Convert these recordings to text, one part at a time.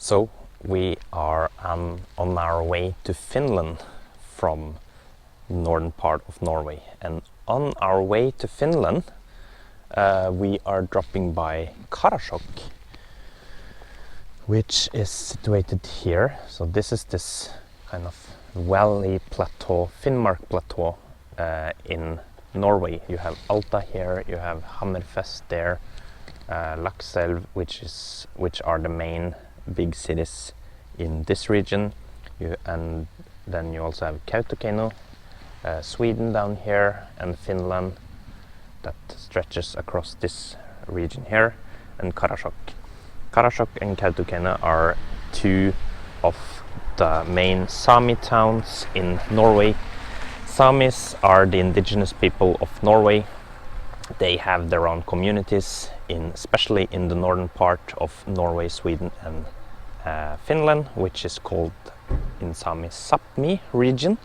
So we are on our way to Finland from the northern part of Norway, and on our way to Finland we are dropping by Karasjok, which is situated here. So this is this kind of valley plateau, Finnmark plateau in Norway. You have Alta here, you have Hammerfest there, Lakselv, which are the main big cities in this region, and then you also have Kautokeino, Sweden down here, and Finland that stretches across this region here, and Karasjok. Karasjok and Kautokeino are two of the main Sami towns in Norway. Samis are the indigenous people of Norway. They have their own communities, especially in the northern part of Norway, Sweden and Finland, which is called in Sami Sapmi region.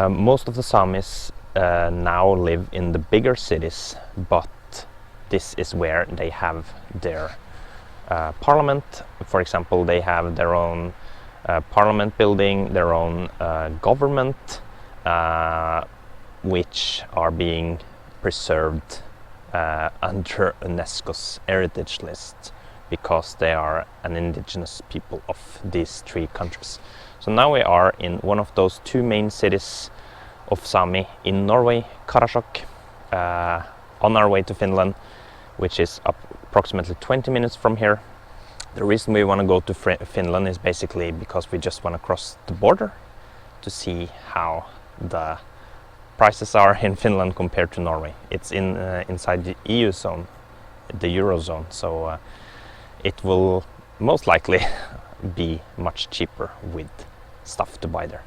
Most of the Samis now live in the bigger cities, but this is where they have their parliament. For example, they have their own parliament building, their own government, which are being preserved under UNESCO's heritage list, because they are an indigenous people of these three countries. So now we are in one of those two main cities of Sami in Norway, Karasjok, on our way to Finland, which is approximately 20 minutes from here. The reason we want to go to Finland is basically because we just want to cross the border to see how the prices are in Finland compared to Norway. It's inside the EU zone, the Eurozone, so it will most likely be much cheaper with stuff to buy there.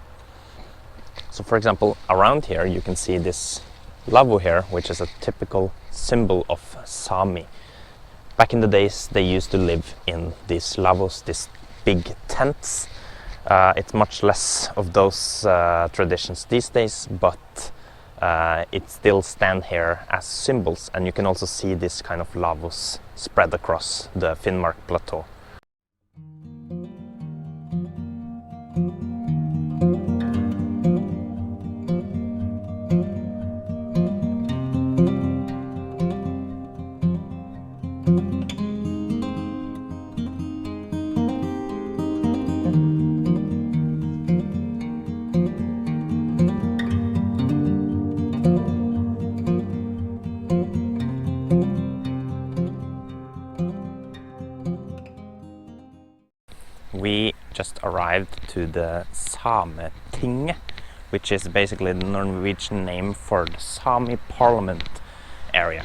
So for example, around here you can see this lavvu here, which is a typical symbol of Sami. Back in the days they used to live in these lavvus, these big tents. It's much less of those traditions these days, but it still stand here as symbols, and you can also see this kind of lavvus spread across the Finnmark plateau. We just arrived to the Sameting, which is basically the Norwegian name for the Sami parliament area.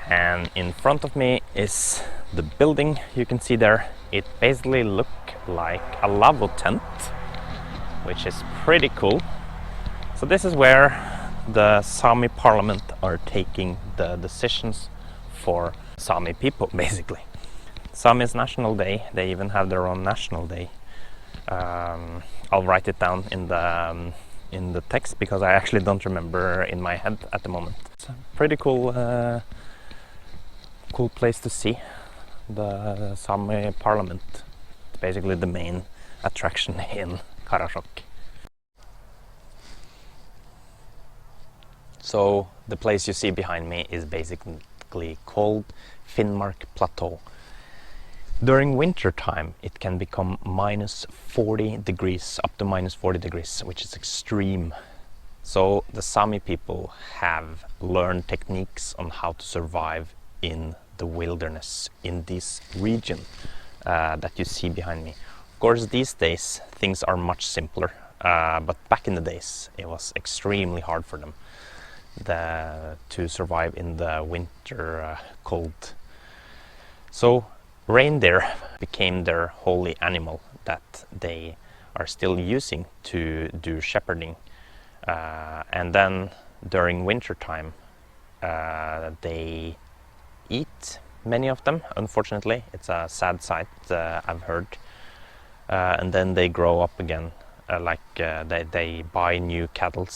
And in front of me is the building you can see there. It basically looks like a lavvu tent, which is pretty cool. So this is where the Sami parliament are taking the decisions for Sami people, basically. Sami's national day, they even have their own national day. I'll write it down in the text because I actually don't remember in my head at the moment. It's a pretty cool place to see the Sami parliament. It's basically the main attraction in Karasjok. So the place you see behind me is basically called Finnmark Plateau. During winter time, it can become minus 40 degrees, up to minus 40 degrees, which is extreme. So the Sami people have learned techniques on how to survive in the wilderness in this region that you see behind me. Of course, these days things are much simpler, but back in the days it was extremely hard for them to survive in the winter cold. So reindeer became their holy animal that they are still using to do shepherding. And then during winter time, they eat many of them, unfortunately. It's a sad sight, I've heard. And then they grow up again, they buy new cattle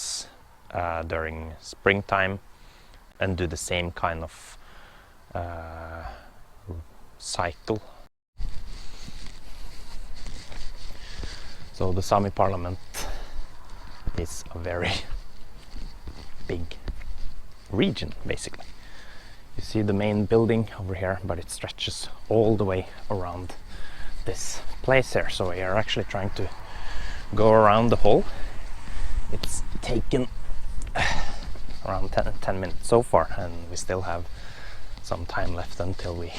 during springtime and do the same kind of cycle. So the Sami parliament is a very big region, basically. You see the main building over here, but it stretches all the way around this place here. So we are actually trying to go around the whole. It's taken around 10 minutes so far, and we still have some time left until we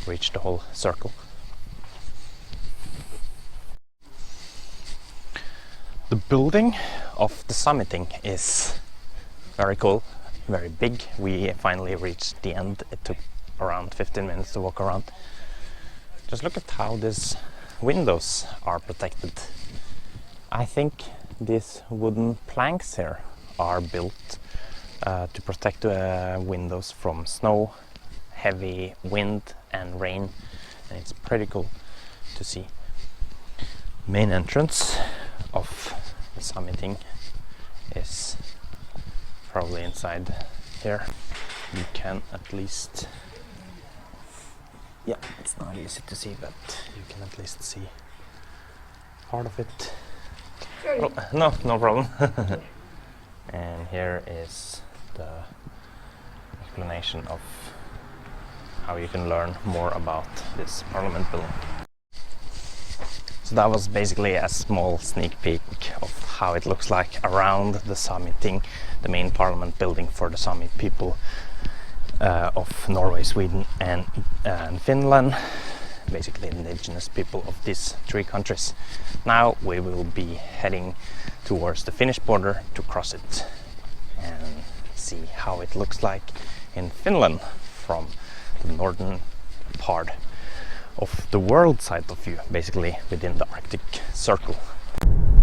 reach the whole circle. The building of the summiting is very cool, very big. We finally reached the end. It took around 15 minutes to walk around. Just look at how these windows are protected. I think these wooden planks here are built to protect windows from snow, heavy wind and rain, and it's pretty cool to see. Main entrance of the summiting is probably inside here. You can at least, yeah, it's not easy to see, but you can at least see part of it. Oh, no problem. And here is the explanation of how you can learn more about this parliament building. So that was basically a small sneak peek of how it looks like around the summiting, the main parliament building for the Sami people of Norway, Sweden and Finland, basically indigenous people of these three countries. Now we will be heading towards the Finnish border to cross it and see how it looks like in Finland from the northern part of the world side of view, basically within the Arctic Circle.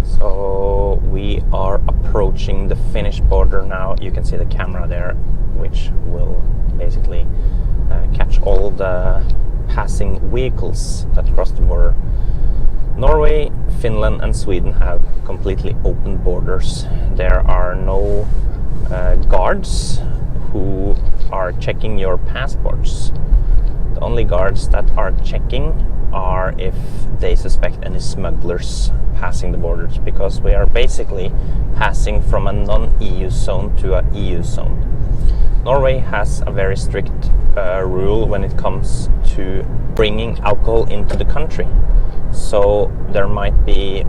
So we are approaching the Finnish border now. You can see the camera there, which will basically catch all the passing vehicles that cross the border. Norway, Finland and Sweden have completely open borders. There are no guards who are checking your passports. The only guards that are checking are if they suspect any smugglers passing the borders, because we are basically passing from a non-EU zone to a EU zone. Norway has a very strict rule when it comes to bringing alcohol into the country. So there might be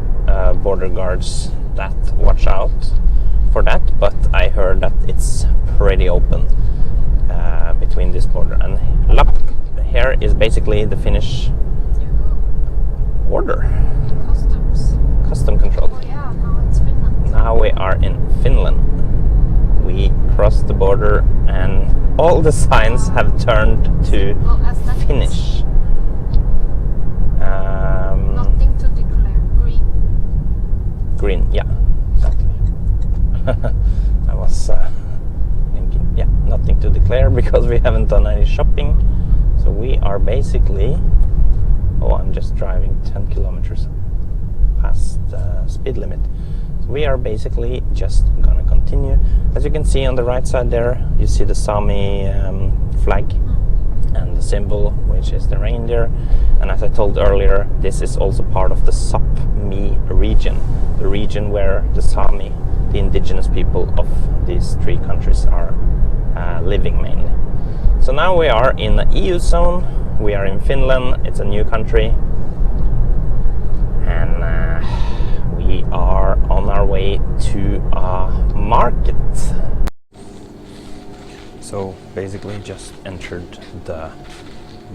border guards that watch out for that, but I heard that it's pretty open between this border. And Lapp here is basically the Finnish border. Custom control. Oh yeah, now it's Finland. Now we are in Finland. We crossed the border and all the signs have turned to Finnish. Nothing to declare. Green. Green, yeah, exactly. I was thinking, yeah, nothing to declare because we haven't done any shopping. So we are basically, oh, I'm just driving 10 kilometers past the speed limit. So we are basically just gonna continue. As you can see on the right side there, you see the Sami flag and the symbol, which is the reindeer. And as I told earlier, this is also part of the sapmi region, the region where the Sami, the indigenous people of these three countries, are living mainly. So now we are in the EU zone. We are in Finland. It's a new country, and we are on our way to a market. So basically just entered the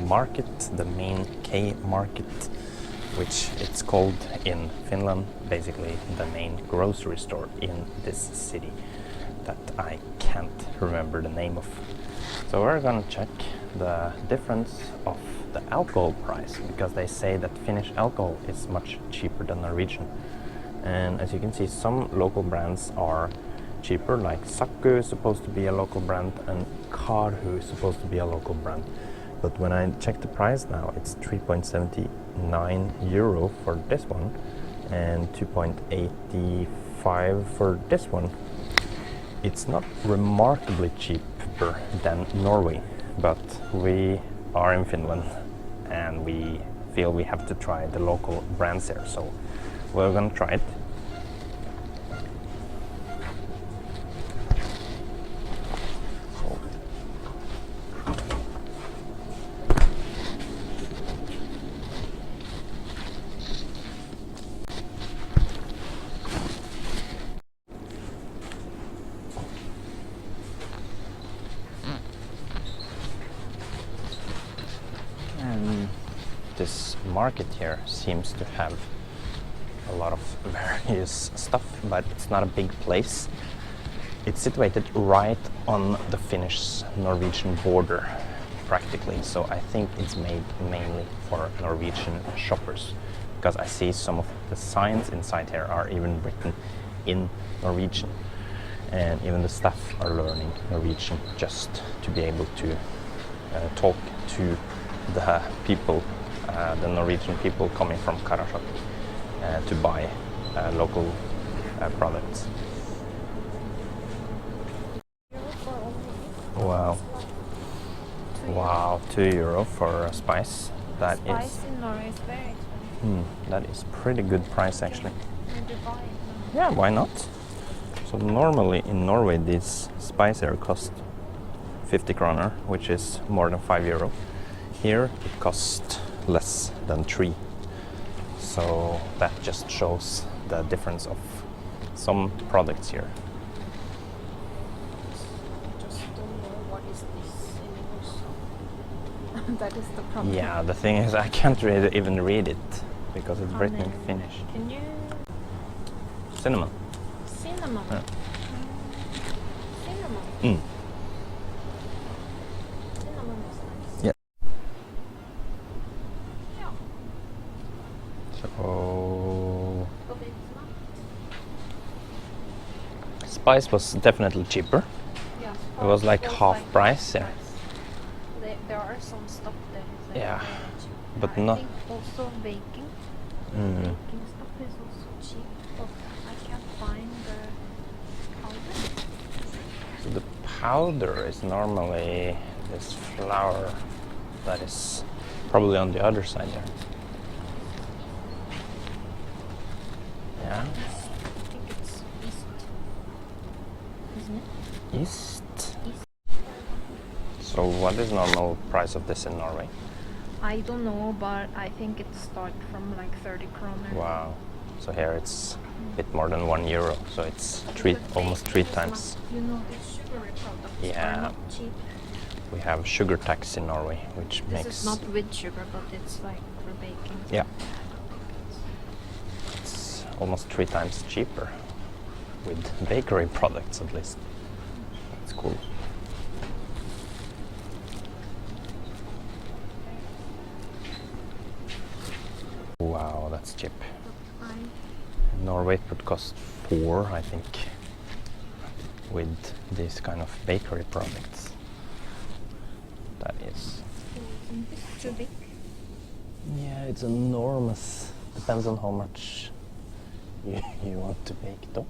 market, the main K market, which it's called in Finland, basically the main grocery store in this city that I can't remember the name of. So we're gonna check the difference of the alcohol price, because they say that Finnish alcohol is much cheaper than Norwegian. And as you can see, some local brands are cheaper, like Sakku is supposed to be a local brand and Karasjok is supposed to be a local brand. But when I check the price now, it's 3.79 euro for this one and 2.85 for this one. It's not remarkably cheaper than Norway, but we are in Finland and we feel we have to try the local brands here. So we're gonna try it. And this market here seems to have a lot of various stuff, but it's not a big place. It's situated right on the Finnish-Norwegian border, practically. So I think it's made mainly for Norwegian shoppers, because I see some of the signs inside here are even written in Norwegian, and even the staff are learning Norwegian just to be able to talk to the people, the Norwegian people coming from Karasjok to buy local products. Wow. Wow, €2 for a spice. That Spice is in Norway is very expensive. that is pretty good price actually. Maybe buy it now. Yeah, why not? So normally in Norway this spice here cost 50 kroner, which is more than €5. Here it costs less than 3. So that just shows the difference of some products here. Just don't know what is this in English. That is the problem. Yeah, the thing is I can't really even read it because it's written in Finnish. Can you Cinnamon. cinnamon? Yeah. Cinnamon. Mm. Cinnamon is nice. Yeah. Yeah. So But it's not. spice was definitely cheaper. Yeah. It was like half price, yeah. There are some stuff there. That Yeah, are very cheap. but I not- think also baking. Mm. Baking stuff is also cheap, but I can't find the powder. So the powder is normally this flour that is probably on the other side there. Yeah, I think it's yeast. Isn't it? yeast. Yeast. So what is normal price of this in Norway? I don't know, but I think it starts from like 30 kroner. Wow. So here it's a bit more than €1, so it's almost three times. You know, the sugary products Yeah. are not cheap. We have sugar tax in Norway, which This makes is not with sugar, but it's like for baking. Yeah. It's almost 3 times cheaper with bakery products at least. That's cool. Wow, that's cheap. In Norway it would cost 4, I think, with this kind of bakery products. That is. Isn't this too big? Yeah, it's enormous. Depends on how much you want to bake though.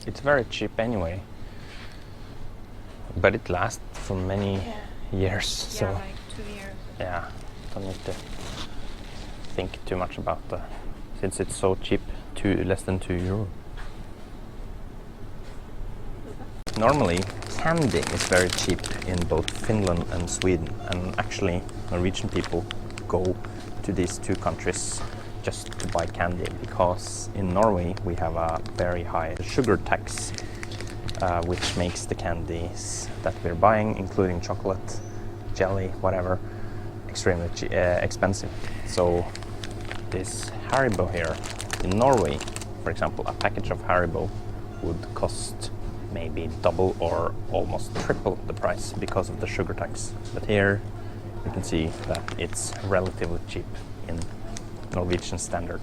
It's very cheap anyway, but it lasts for many years. So Yeah, like 2 years. yeah, don't need to think too much about since it's so cheap, less than €2. Normally, candy is very cheap in both Finland and Sweden, and actually Norwegian people go to these two countries just to buy candy, because in Norway we have a very high sugar tax, which makes the candies that we're buying, including chocolate, jelly, whatever, extremely expensive. So this Haribo here in Norway, for example, a package of Haribo would cost maybe double or almost triple the price because of the sugar tax. But here you can see that it's relatively cheap in Norwegian standard.